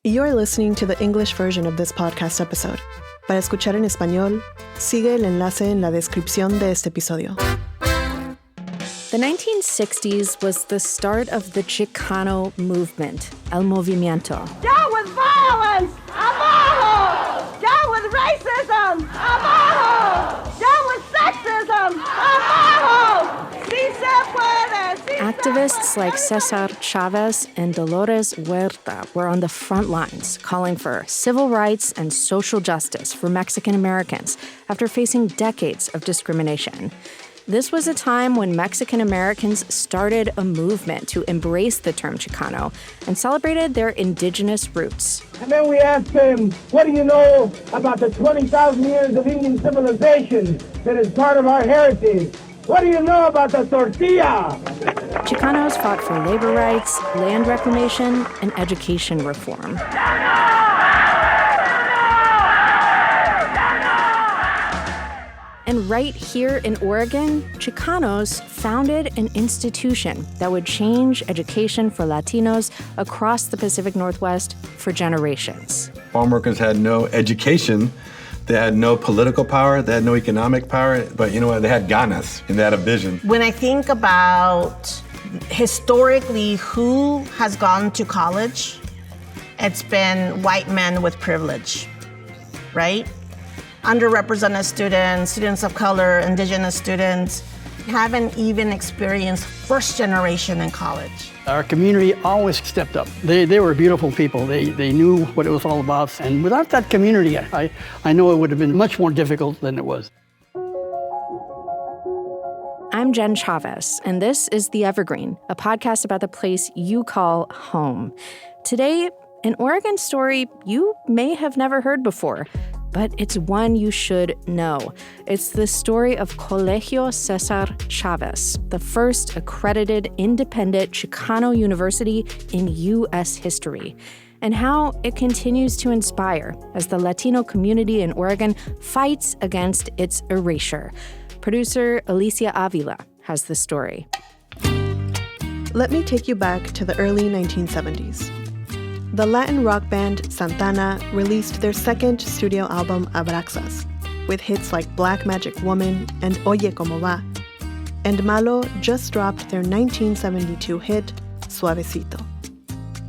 You're listening to the English version of this podcast episode. Para escuchar en español, sigue el enlace en la descripción de este episodio. The 1960s was the start of the Chicano movement, el Movimiento. Down with violence! Abajo! Down with racism! Abajo! Down with sexism! Abajo! Si se puede! Si Activists like César, Chávez, and Dolores Huerta were on the front lines, calling for civil rights and social justice for Mexican Americans after facing decades of discrimination. This was a time when Mexican Americans started a movement to embrace the term Chicano and celebrated their indigenous roots. And then we asked him, what do you know about the 20,000 years of Indian civilization that is part of our heritage? What do you know about the tortilla? Chicanos fought for labor rights, land reclamation, and education reform. And right here in Oregon, Chicanos founded an institution that would change education for Latinos across the Pacific Northwest for generations. Farm workers had no education, they had no political power, they had no economic power, but you know what, they had ganas, and they had a vision. When I think about historically who has gone to college, it's been white men with privilege, right? Underrepresented students, students of color, indigenous students haven't even experienced first generation in college. Our community always stepped up. They were beautiful people. They knew what it was all about. And without that community, I know it would have been much more difficult than it was. I'm Jen Chavez, and this is The Evergreen, a podcast about the place you call home. Today, an Oregon story you may have never heard before, but it's one you should know. It's the story of Colegio César Chávez, the first accredited independent Chicano university in U.S. history, and how it continues to inspire as the Latino community in Oregon fights against its erasure. Producer Alicia Avila has the story. Let me take you back to the early 1970s. The Latin rock band Santana released their second studio album, Abraxas, with hits like Black Magic Woman and Oye Como Va. And Malo just dropped their 1972 hit, Suavecito.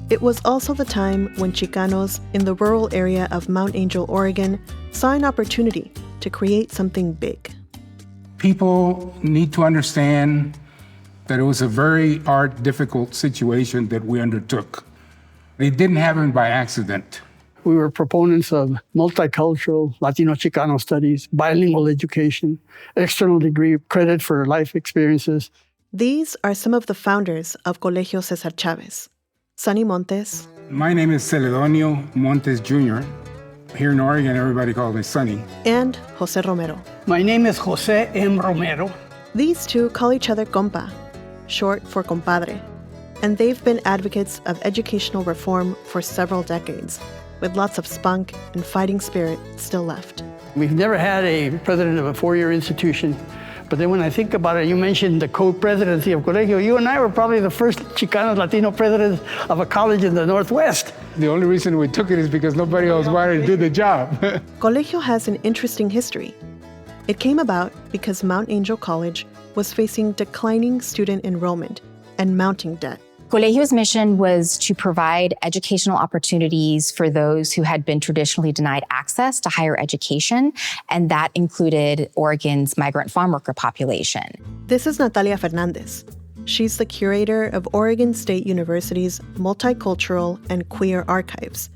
It was also the time when Chicanos in the rural area of Mount Angel, Oregon, saw an opportunity to create something big. People need to understand that it was a very hard, difficult situation that we undertook. It didn't happen by accident. We were proponents of multicultural Latino Chicano studies, bilingual education, external degree credit for life experiences. These are some of the founders of Colegio César Chávez. Sonny Montes. My name is Celedonio Montes Jr. Here in Oregon, everybody calls me Sonny. And Jose Romero. My name is Jose M. Romero. These two call each other compa, short for compadre. And they've been advocates of educational reform for several decades, with lots of spunk and fighting spirit still left. We've never had a president of a four-year institution, but then when I think about it, you mentioned the co-presidency of Colegio. You and I were probably the first Chicano Latino presidents of a college in the Northwest. The only reason we took it is because nobody else wanted to do the job. Colegio has an interesting history. It came about because Mount Angel College was facing declining student enrollment and mounting debt. Colegio's mission was to provide educational opportunities for those who had been traditionally denied access to higher education, and that included Oregon's migrant farm worker population. This is Natalia Fernandez. She's the curator of Oregon State University's Multicultural and Queer Archives.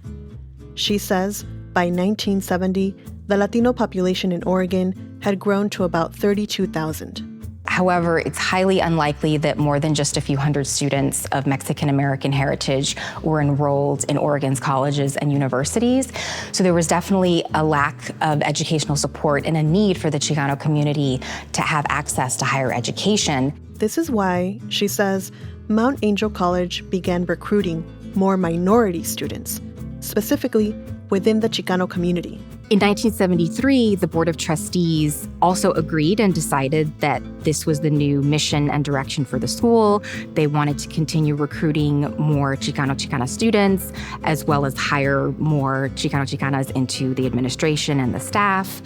She says by 1970, the Latino population in Oregon had grown to about 32,000. However, it's highly unlikely that more than just a few hundred students of Mexican American heritage were enrolled in Oregon's colleges and universities. So there was definitely a lack of educational support and a need for the Chicano community to have access to higher education. This is why, she says, Mount Angel College began recruiting more minority students, specifically within the Chicano community. In 1973, the Board of Trustees also agreed and decided that this was the new mission and direction for the school. They wanted to continue recruiting more Chicano students, as well as hire more Chicanas into the administration and the staff.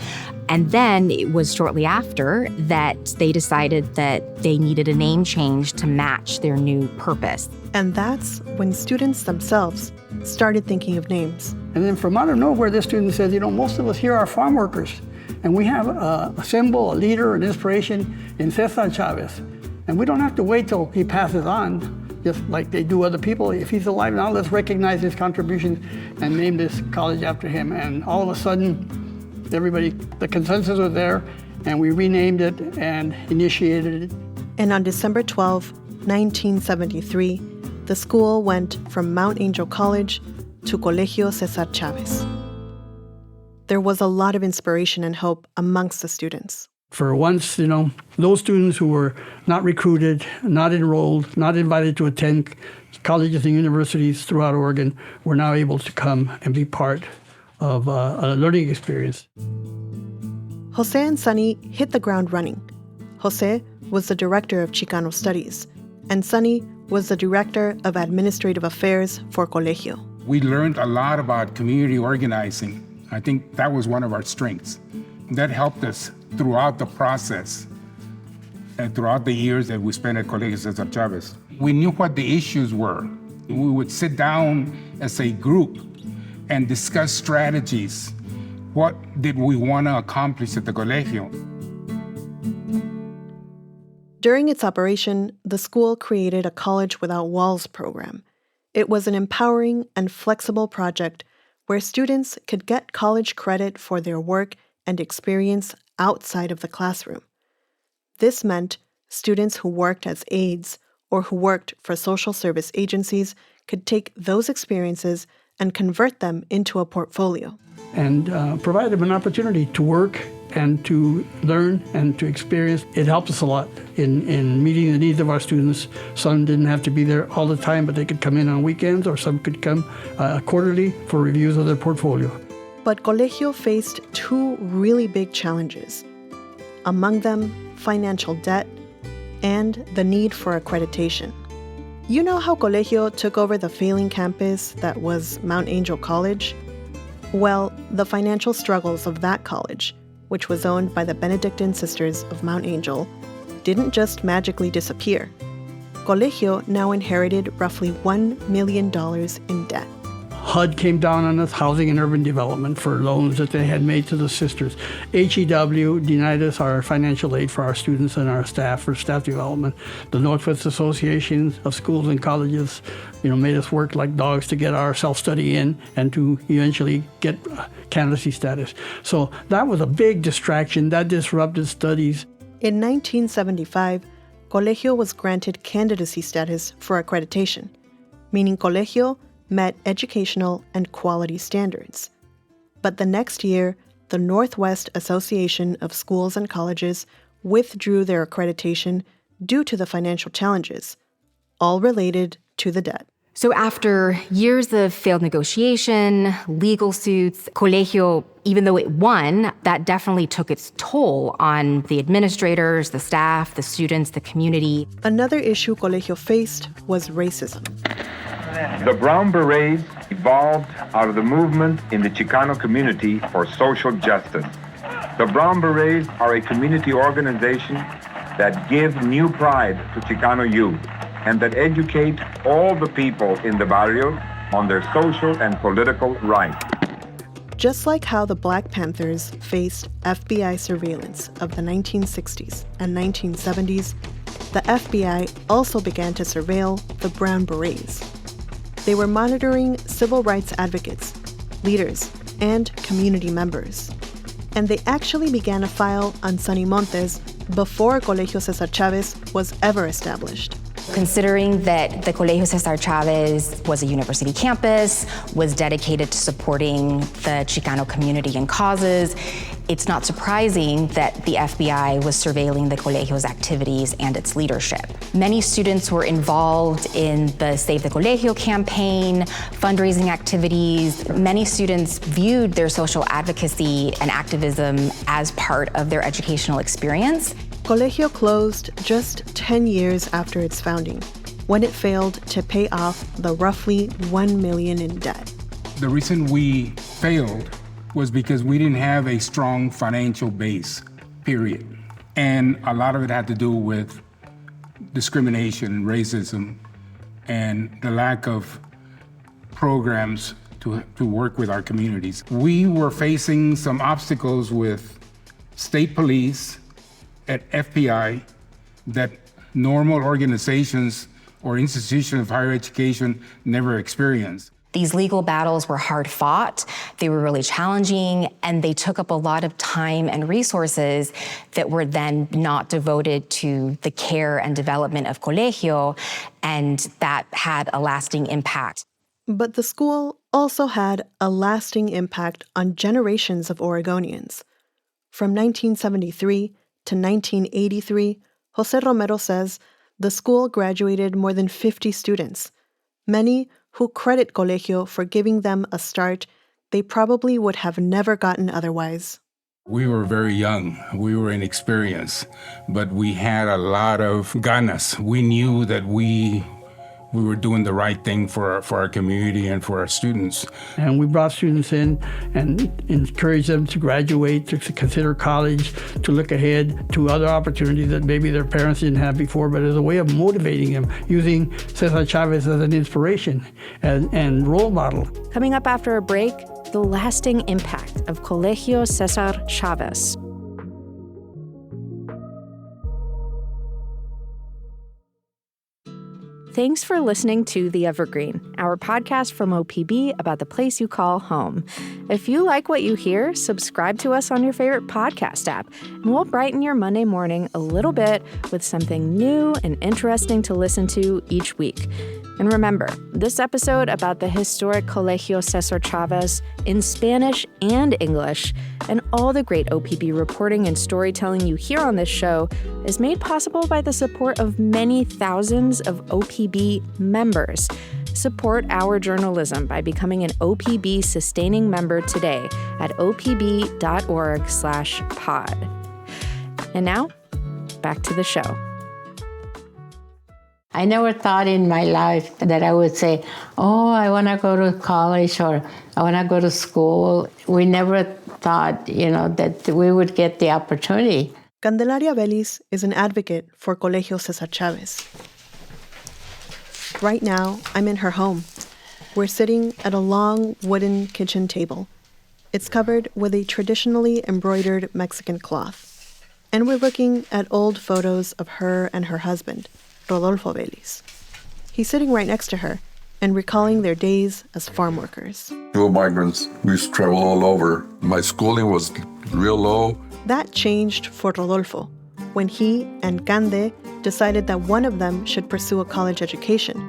And then it was shortly after that they decided that they needed a name change to match their new purpose. And that's when students themselves started thinking of names. And then from out of nowhere, this student says, most of us here are farm workers, and we have a symbol, a leader, an inspiration in César Chávez. And we don't have to wait till he passes on, just like they do other people. If he's alive now, let's recognize his contributions and name this college after him. And all of a sudden, everybody, the consensus was there, and we renamed it and initiated it. And on December 12, 1973, the school went from Mount Angel College to Colegio César Chávez. There was a lot of inspiration and hope amongst the students. For once, those students who were not recruited, not enrolled, not invited to attend colleges and universities throughout Oregon were now able to come and be part of a learning experience. Jose and Sonny hit the ground running. Jose was the director of Chicano Studies, and Sonny was the director of Administrative Affairs for Colegio. We learned a lot about community organizing. I think that was one of our strengths. That helped us throughout the process and throughout the years that we spent at Colegio César Chávez. We knew what the issues were. We would sit down as a group and discuss strategies. What did we want to accomplish at the colegio? During its operation, the school created a College Without Walls program. It was an empowering and flexible project where students could get college credit for their work and experience outside of the classroom. This meant students who worked as aides or who worked for social service agencies could take those experiences and convert them into a portfolio. And provide them an opportunity to work and to learn and to experience. It helped us a lot in meeting the needs of our students. Some didn't have to be there all the time, but they could come in on weekends, or some could come quarterly for reviews of their portfolio. But Colegio faced two really big challenges. Among them, financial debt and the need for accreditation. You know how Colegio took over the failing campus that was Mount Angel College? Well, the financial struggles of that college, which was owned by the Benedictine Sisters of Mount Angel, didn't just magically disappear. Colegio now inherited roughly $1 million in debt. HUD came down on us, Housing and Urban Development, for loans that they had made to the sisters. HEW denied us our financial aid for our students and our staff for staff development. The Northwest Association of Schools and Colleges, made us work like dogs to get our self-study in and to eventually get candidacy status. So that was a big distraction. That disrupted studies. In 1975, Colegio was granted candidacy status for accreditation, meaning Colegio met educational and quality standards. But the next year, the Northwest Association of Schools and Colleges withdrew their accreditation due to the financial challenges, all related to the debt. So after years of failed negotiation, legal suits, Colegio, even though it won, that definitely took its toll on the administrators, the staff, the students, the community. Another issue Colegio faced was racism. The Brown Berets evolved out of the movement in the Chicano community for social justice. The Brown Berets are a community organization that give new pride to Chicano youth and that educate all the people in the barrio on their social and political rights. Just like how the Black Panthers faced FBI surveillance of the 1960s and 1970s, the FBI also began to surveil the Brown Berets. They were monitoring civil rights advocates, leaders, and community members. And they actually began a file on Sonny Montes before Colegio César Chávez was ever established. Considering that the Colegio César Chávez was a university campus, was dedicated to supporting the Chicano community and causes, it's not surprising that the FBI was surveilling the Colegio's activities and its leadership. Many students were involved in the Save the Colegio campaign, fundraising activities. Many students viewed their social advocacy and activism as part of their educational experience. Colegio closed just 10 years after its founding, when it failed to pay off the roughly $1 million in debt. The reason we failed was because we didn't have a strong financial base, period. And a lot of it had to do with discrimination, racism, and the lack of programs to work with our communities. We were facing some obstacles with state police, at FBI, that normal organizations or institutions of higher education never experienced. These legal battles were hard fought, they were really challenging, and they took up a lot of time and resources that were then not devoted to the care and development of Colegio, and that had a lasting impact. But the school also had a lasting impact on generations of Oregonians. From 1973 to 1983, Jose Romero says the school graduated more than 50 students, many who credit Colegio for giving them a start they probably would have never gotten otherwise. We were very young, we were inexperienced, but we had a lot of ganas. We knew that we were doing the right thing for our community and for our students. And we brought students in and encouraged them to graduate, to consider college, to look ahead to other opportunities that maybe their parents didn't have before, but as a way of motivating them, using César Chávez as an inspiration and role model. Coming up after a break, the lasting impact of Colegio César Chávez. Thanks for listening to The Evergreen, our podcast from OPB about the place you call home. If you like what you hear, subscribe to us on your favorite podcast app, and we'll brighten your Monday morning a little bit with something new and interesting to listen to each week. And remember, this episode about the historic Colegio César Chávez in Spanish and English, and all the great OPB reporting and storytelling you hear on this show is made possible by the support of many thousands of OPB members. Support our journalism by becoming an OPB sustaining member today at opb.org/pod. And now, back to the show. I never thought in my life that I would say, oh, I want to go to college or I want to go to school. We never thought, that we would get the opportunity. Candelaria Vélez is an advocate for Colegio César Chávez. Right now, I'm in her home. We're sitting at a long wooden kitchen table. It's covered with a traditionally embroidered Mexican cloth. And we're looking at old photos of her and her husband, Rodolfo Vélez. He's sitting right next to her and recalling their days as farm workers. Dual migrants, we used to travel all over. My schooling was real low. That changed for Rodolfo when he and Cande decided that one of them should pursue a college education.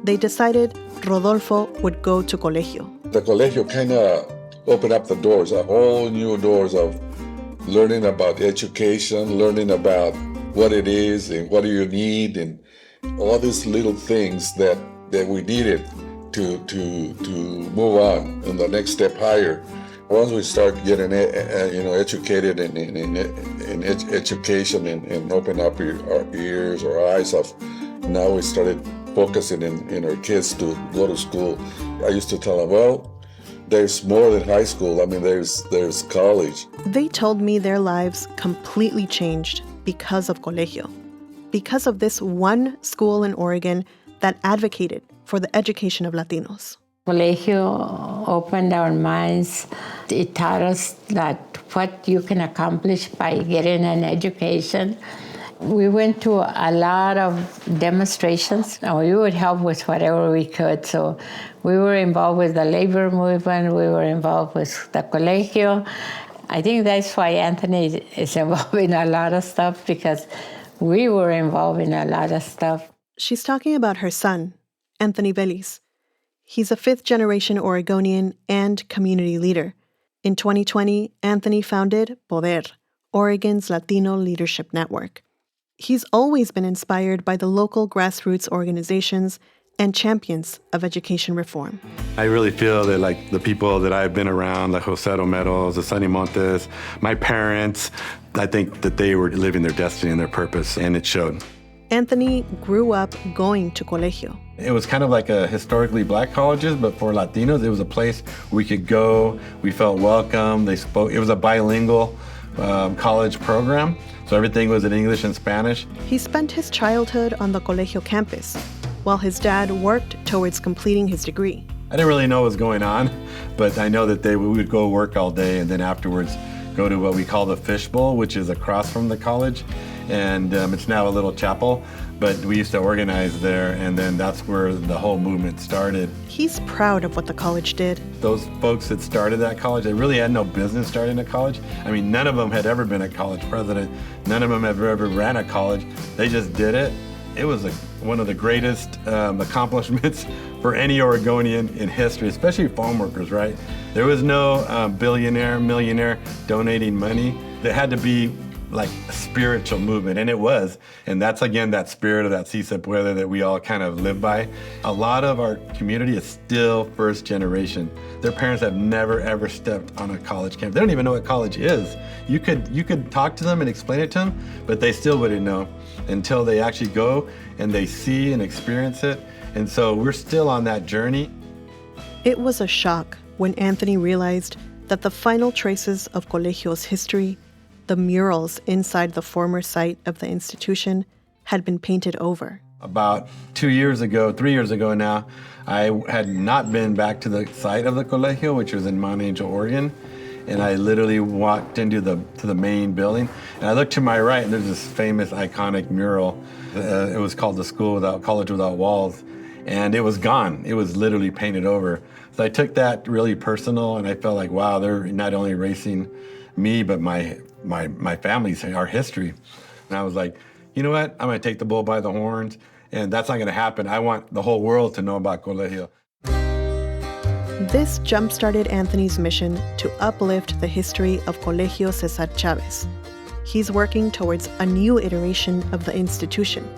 They decided Rodolfo would go to Colegio. The Colegio kind of opened up the doors, all new doors of learning about education, learning about what it is and what do you need, and all these little things that we needed to move on and the next step higher. Once we start getting educated in education and open up our ears or eyes of, now we started focusing in our kids to go to school. I used to tell them, well, there's more than high school. I mean, there's college. They told me their lives completely changed because of Colegio, because of this one school in Oregon that advocated for the education of Latinos. Colegio opened our minds. It taught us that what you can accomplish by getting an education. We went to a lot of demonstrations, and we would help with whatever we could. So we were involved with the labor movement. We were involved with the Colegio. I think that's why Anthony is involved in a lot of stuff, because we were involved in a lot of stuff. She's talking about her son, Anthony Vélez. He's a fifth-generation Oregonian and community leader. In 2020, Anthony founded Poder, Oregon's Latino leadership network. He's always been inspired by the local grassroots organizations and champions of education reform. I really feel that like the people that I've been around, like Jose Romero, the Sonny Montes, my parents, I think that they were living their destiny and their purpose, and it showed. Anthony grew up going to colegio. It was kind of like a historically black colleges, but for Latinos, it was a place we could go. We felt welcome. They spoke. It was a bilingual college program, so everything was in English and Spanish. He spent his childhood on the colegio campus, while his dad worked towards completing his degree. I didn't really know what was going on, but I know that we would go work all day and then afterwards go to what we call the Fishbowl, which is across from the college. And it's now a little chapel, but we used to organize there, and then that's where the whole movement started. He's proud of what the college did. Those folks that started that college, they really had no business starting a college. I mean, none of them had ever been a college president. None of them have ever ran a college. They just did it. It was one of the greatest accomplishments for any Oregonian in history, especially farm workers, right? There was no billionaire, millionaire donating money. There had to be like a spiritual movement, and it was. And that's, again, that spirit of that Si Se Puede that we all kind of live by. A lot of our community is still first generation. Their parents have never, ever stepped on a college campus. They don't even know what college is. You could talk to them and explain it to them, but they still wouldn't know until they actually go and they see and experience it. And so we're still on that journey. It was a shock when Anthony realized that the final traces of Colegio's history, the murals inside the former site of the institution, had been painted over. About 3 years ago now, I had not been back to the site of the Colegio, which was in Mount Angel, Oregon. And I literally walked into the main building, and I looked to my right, and there's this famous, iconic mural. It was called the College Without Walls, and it was gone. It was literally painted over. So I took that really personal, and I felt like, wow, they're not only erasing me, but my family's, our history. And I was like, you know what? I'm gonna take the bull by the horns, and that's not gonna happen. I want the whole world to know about Colegio. This jump-started Anthony's mission to uplift the history of Colegio César Chávez. He's working towards a new iteration of the institution,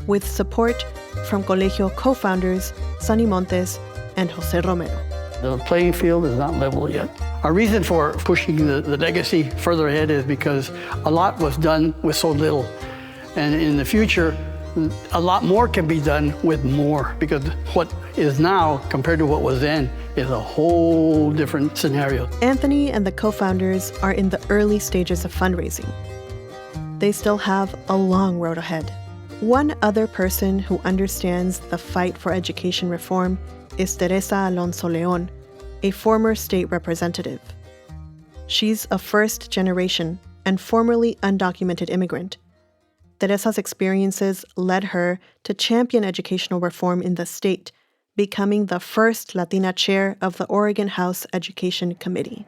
with support from Colegio co-founders Sonny Montes and Jose Romero. The playing field is not level yet. Our reason for pushing the legacy further ahead is because a lot was done with so little. And in the future, a lot more can be done with more, because what is now compared to what was then is a whole different scenario. Anthony and the co-founders are in the early stages of fundraising. They still have a long road ahead. One other person who understands the fight for education reform is Teresa Alonso León, a former state representative. She's a first-generation and formerly undocumented immigrant. Teresa's experiences led her to champion educational reform in the state, becoming the first Latina chair of the Oregon House Education Committee.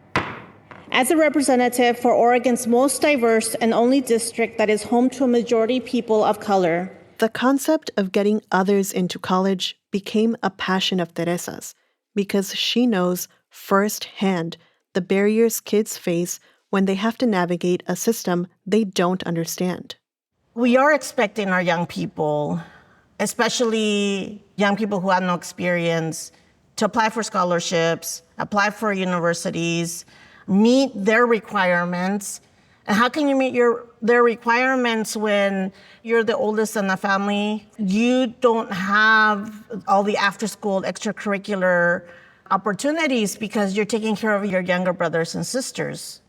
As a representative for Oregon's most diverse and only district that is home to a majority people of color, the concept of getting others into college became a passion of Teresa's because she knows firsthand the barriers kids face when they have to navigate a system they don't understand. We are expecting our young people, especially young people who have no experience, to apply for scholarships, apply for universities, meet their requirements. And how can you meet their requirements when you're the oldest in the family? You don't have all the after-school extracurricular opportunities because you're taking care of your younger brothers and sisters.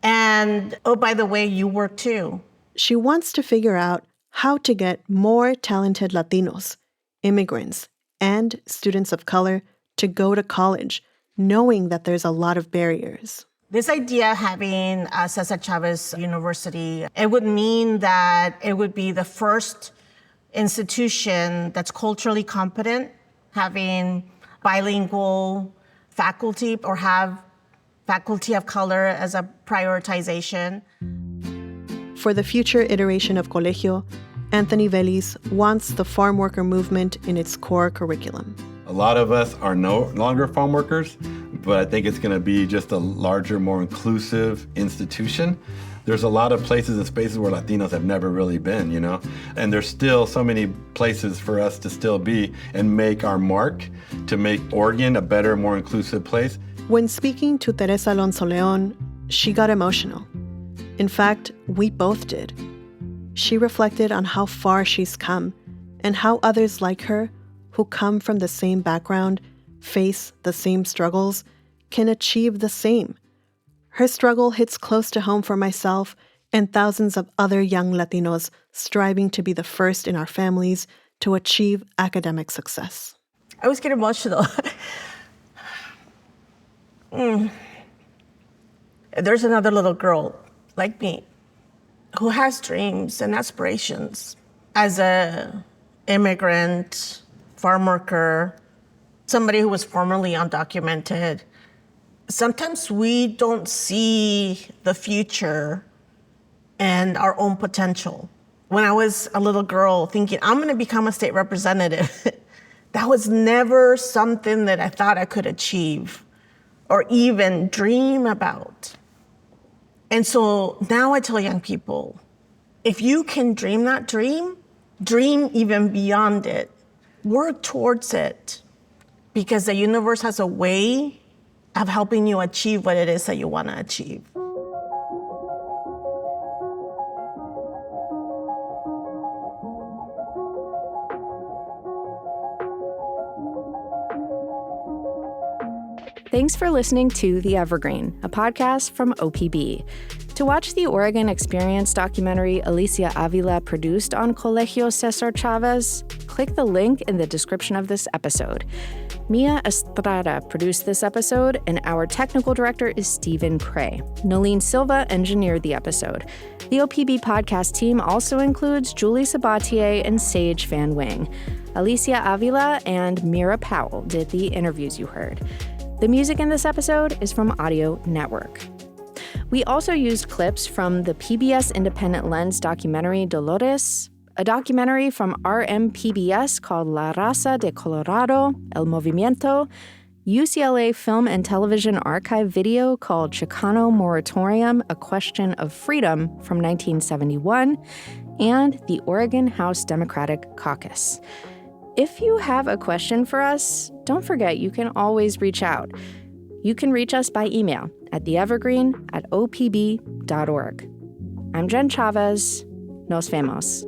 And, oh, by the way, you work too. She wants to figure out how to get more talented Latinos, immigrants, and students of color to go to college, knowing that there's a lot of barriers. This idea of having César Chávez University, it would mean that it would be the first institution that's culturally competent, having bilingual faculty or have faculty of color as a prioritization. For the future iteration of Colegio, Anthony Veliz wants the farm worker movement in its core curriculum. A lot of us are no longer farm workers, but I think it's going to be just a larger, more inclusive institution. There's a lot of places and spaces where Latinos have never really been, you know? And there's still so many places for us to still be and make our mark to make Oregon a better, more inclusive place. When speaking to Teresa Alonso Leon, she got emotional. In fact, we both did. She reflected on how far she's come and how others like her, who come from the same background, face the same struggles, can achieve the same. Her struggle hits close to home for myself and thousands of other young Latinos striving to be the first in our families to achieve academic success. I always get emotional. There's another little girl like me who has dreams and aspirations as a immigrant, farm worker, somebody who was formerly undocumented. Sometimes we don't see the future and our own potential. When I was a little girl thinking, I'm gonna become a state representative, that was never something that I thought I could achieve or even dream about. And so now I tell young people, if you can dream that dream even beyond it. Work towards it, because the universe has a way of helping you achieve what it is that you want to achieve. Thanks for listening to The Evergreen, a podcast from OPB. To watch the Oregon Experience documentary Alicia Avila produced on Colegio César Chávez, click the link in the description of this episode. Mia Estrada produced this episode, and our technical director is Stephen Prey. Nolene Silva engineered the episode. The OPB podcast team also includes Julie Sabatier and Sage Van Wing. Alicia Avila and Mira Powell did the interviews you heard. The music in this episode is from Audio Network. We also used clips from the PBS Independent Lens documentary Dolores, a documentary from RMPBS called La Raza de Colorado, El Movimiento, UCLA Film and Television Archive video called Chicano Moratorium, A Question of Freedom from 1971, and the Oregon House Democratic Caucus. If you have a question for us, don't forget you can always reach out. You can reach us by email at theevergreen@opb.org. I'm Jen Chavez. Nos vemos.